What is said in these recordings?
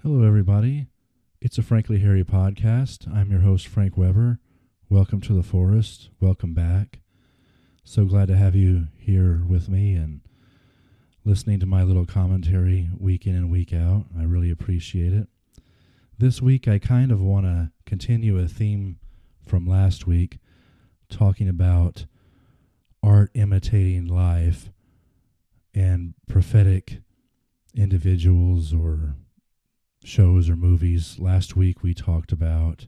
Hello, everybody. It's a Frankly Harry podcast. I'm your host, Frank Weber. Welcome to the forest. Welcome back. So glad to have you here with me and listening to my little commentary week in and week out. I really appreciate it. This week, I kind of want to continue a theme from last week, talking about art imitating life and prophetic individuals or shows or movies. Last week we talked about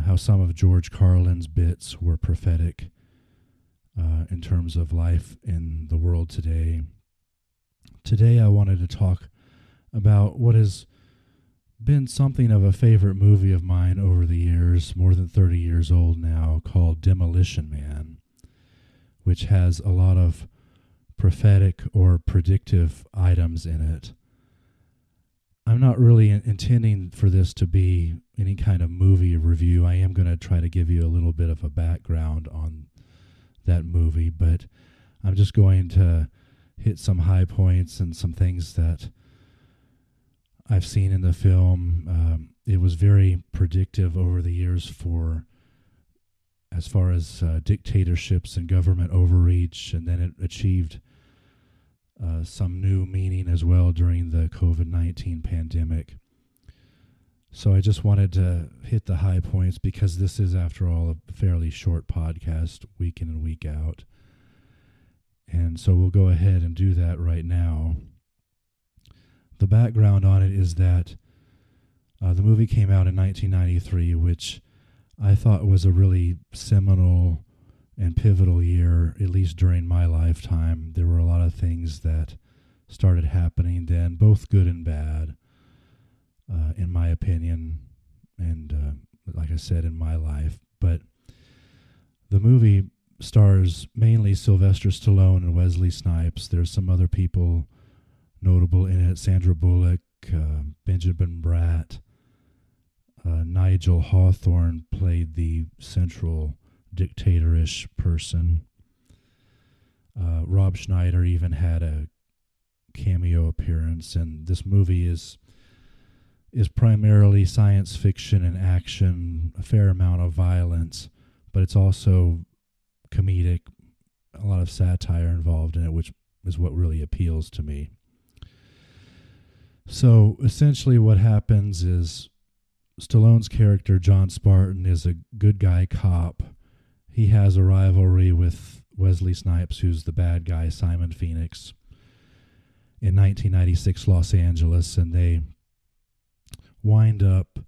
how some of George Carlin's bits were prophetic in terms of life in the world today. Today I wanted to talk about what has been something of a favorite movie of mine over the years, more than 30 years old now, called Demolition Man, which has a lot of prophetic or predictive items in it. I'm not really intending for this to be any kind of movie review. I am going to try to give you a little bit of a background on that movie, but I'm just going to hit some high points and some things that I've seen in the film. It was very predictive over the years for as far as dictatorships and government overreach, and then it achieved some new meaning as well during the COVID-19 pandemic. So I just wanted to hit the high points because this is, after all, a fairly short podcast, week in and week out. And so we'll go ahead and do that right now. The background on it is that the movie came out in 1993, which I thought was a really seminal and pivotal year, at least during my lifetime. There were a lot of things that started happening then, both good and bad, in my opinion, and like I said, in my life. But the movie stars mainly Sylvester Stallone and Wesley Snipes. There's some other people notable in it: Sandra Bullock, Benjamin Bratt, Nigel Hawthorne played the central dictatorish person. Rob Schneider even had a cameo appearance, and this movie is primarily science fiction and action, a fair amount of violence, but it's also comedic, a lot of satire involved in it, which is what really appeals to me. So essentially what happens is Stallone's character, John Spartan, is a good guy cop. He has a rivalry with Wesley Snipes, who's the bad guy, Simon Phoenix, in 1996 Los Angeles, and they wind up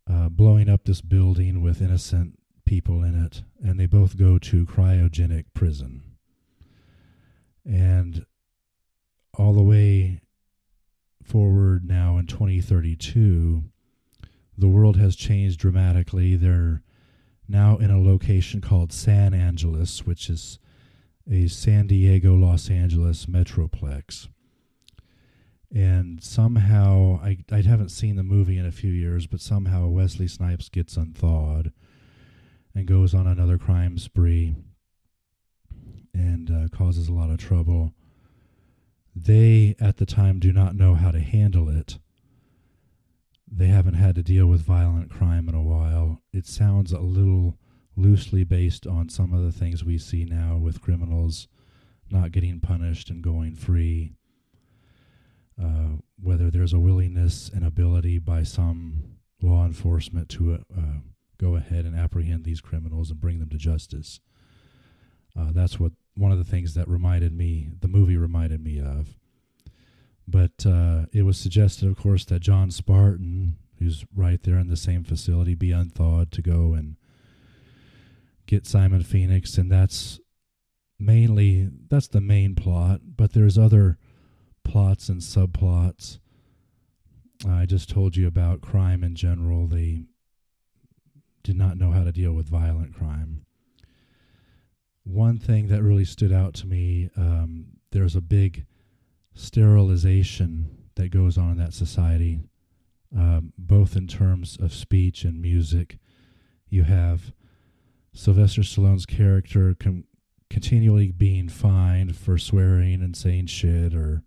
blowing up this building with innocent people in it, and they both go to cryogenic prison. And all the way forward now in 2032, the world has changed dramatically. They're now in a location called San Angeles, which is a San Diego, Los Angeles metroplex. And somehow, I haven't seen the movie in a few years, but somehow Wesley Snipes gets unthawed and goes on another crime spree and causes a lot of trouble. They, at the time, do not know how to handle it. They haven't had to deal with violent crime in a while. It sounds a little loosely based on some of the things we see now with criminals not getting punished and going free. Whether there's a willingness and ability by some law enforcement to go ahead and apprehend these criminals and bring them to justice. That's what one of the things that the movie reminded me of. But it was suggested, of course, that John Spartan, who's right there in the same facility, be unthawed to go and get Simon Phoenix, and that's the main plot. But there's other plots and subplots. I just told you about crime in general. They did not know how to deal with violent crime. One thing that really stood out to me, there's a big sterilization that goes on in that society, both in terms of speech and music. You have Sylvester Stallone's character continually being fined for swearing and saying shit or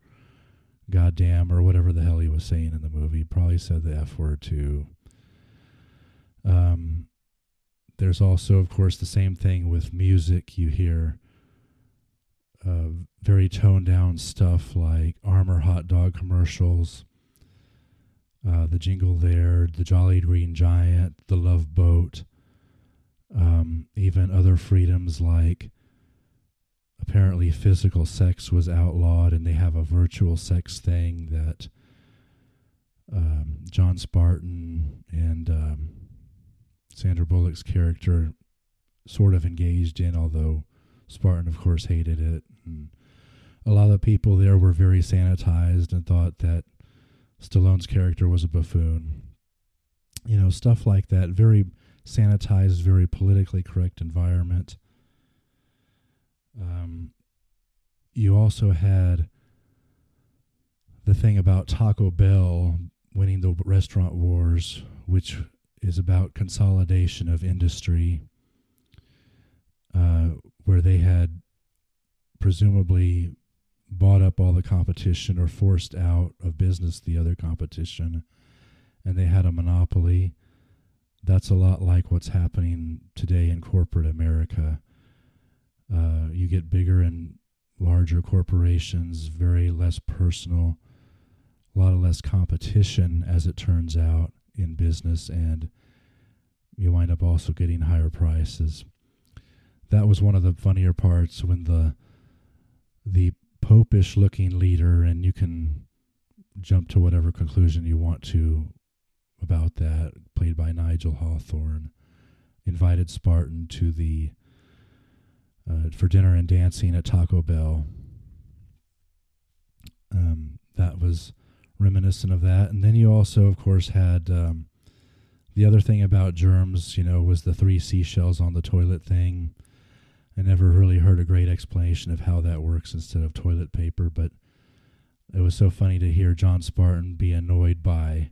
goddamn, or whatever the hell he was saying in the movie. Probably said the F word too. There's also, of course, the same thing with music. You hear very toned down stuff like Armour hot dog commercials, the Jingle There, the Jolly Green Giant, the Love Boat, even other freedoms like apparently physical sex was outlawed, and they have a virtual sex thing that John Spartan and Sandra Bullock's character sort of engaged in, although Spartan, of course, hated it. And a lot of the people there were very sanitized and thought that Stallone's character was a buffoon. You know, stuff like that. Very sanitized, very politically correct environment. You also had the thing about Taco Bell winning the restaurant wars, which is about consolidation of industry, where they had presumably bought up all the competition or forced out of business the other competition, and they had a monopoly. That's a lot like what's happening today in corporate America. You get bigger and larger corporations, very less personal, a lot of less competition, as it turns out, in business, and you wind up also getting higher prices. That was one of the funnier parts when the popish-looking leader, and you can jump to whatever conclusion you want to about that, played by Nigel Hawthorne, invited Spartan to the for dinner and dancing at Taco Bell. That was reminiscent of that. And then you also, of course, had the other thing about germs, was the 3 seashells on the toilet thing. I never really heard a great explanation of how that works instead of toilet paper, but it was so funny to hear John Spartan be annoyed by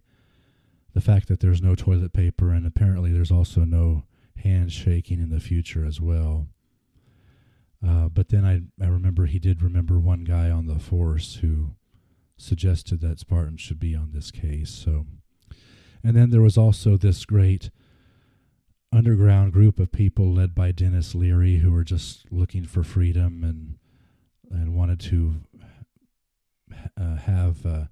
the fact that there's no toilet paper, and apparently there's also no handshaking in the future as well. But then I remember he did remember one guy on the force who suggested that Spartan should be on this case. So, and then there was also this great underground group of people led by Dennis Leary who were just looking for freedom and wanted to have the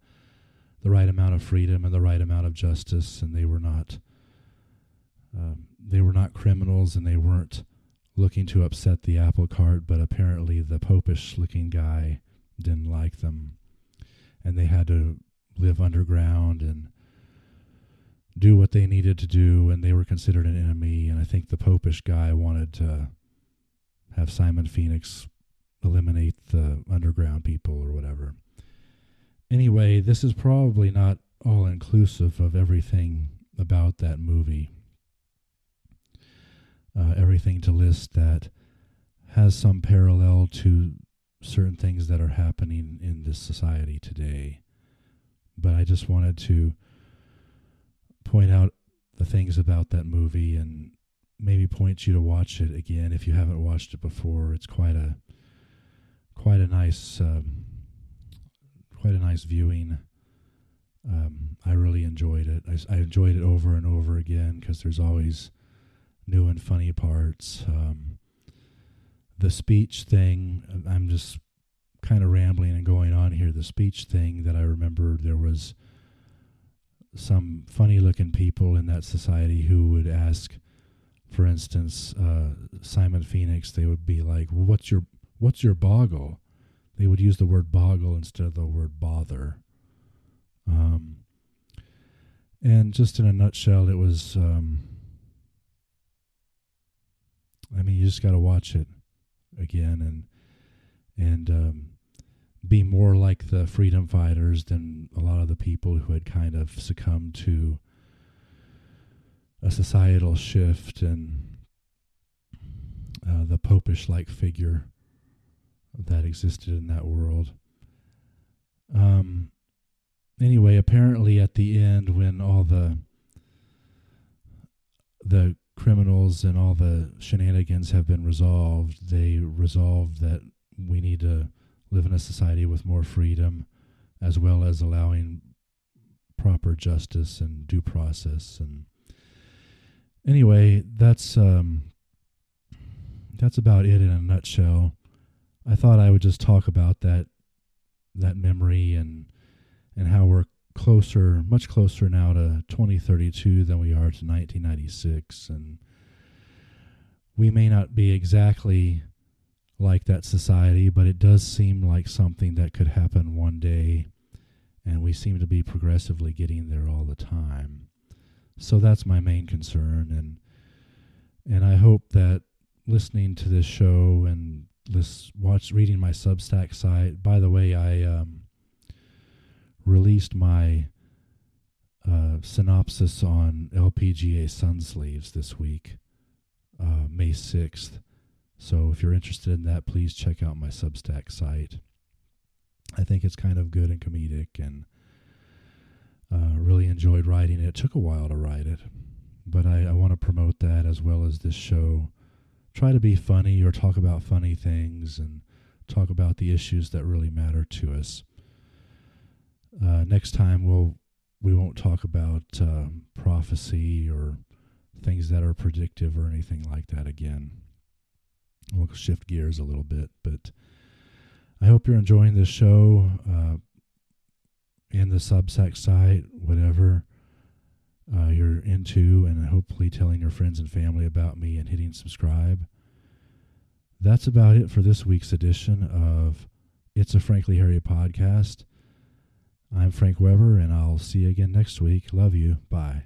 right amount of freedom and the right amount of justice, and they were not criminals, and they weren't looking to upset the apple cart, but apparently the popish-looking guy didn't like them, and they had to live underground and do what they needed to do, and they were considered an enemy. And I think the popish guy wanted to have Simon Phoenix eliminate the underground people or whatever. Anyway, this is probably not all-inclusive of everything about that movie. Everything to list that has some parallel to certain things that are happening in this society today. But I just wanted to point out the things about that movie and maybe point you to watch it again if you haven't watched it before. It's quite a nice viewing. I really enjoyed it. I enjoyed it over and over again because there's always new and funny parts. The speech thing, I'm just kind of rambling and going on here. The speech thing that I remember, there was some funny-looking people in that society who would ask, for instance, Simon Phoenix, they would be like, well, what's your boggle? They would use the word boggle instead of the word bother. And just in a nutshell, it was, you just got to watch it again and be more like the freedom fighters than a lot of the people who had kind of succumbed to a societal shift and the popish-like figure that existed in that world. Anyway, apparently at the end, when all the criminals and all the shenanigans have been resolved, they resolved that we need to live in a society with more freedom as well as allowing proper justice and due process. And anyway, that's about it in a nutshell. I thought I would just talk about that memory and how we're much closer now to 2032 than we are to 1996. And we may not be exactly like that society, but it does seem like something that could happen one day, and we seem to be progressively getting there all the time. So that's my main concern, and I hope that listening to this show and reading my Substack site. By the way, I released my synopsis on LPGA Sun Sleeves this week, May 6th. So if you're interested in that, please check out my Substack site. I think it's kind of good and comedic, and really enjoyed writing it. It took a while to write it, but I want to promote that as well as this show. Try to be funny or talk about funny things and talk about the issues that really matter to us. Next time we won't talk about prophecy or things that are predictive or anything like that again. We'll shift gears a little bit, but I hope you're enjoying this show and the Substack site, whatever you're into, and hopefully telling your friends and family about me and hitting subscribe. That's about it for this week's edition of It's a Frankly Hairy Podcast. I'm Frank Weber, and I'll see you again next week. Love you. Bye.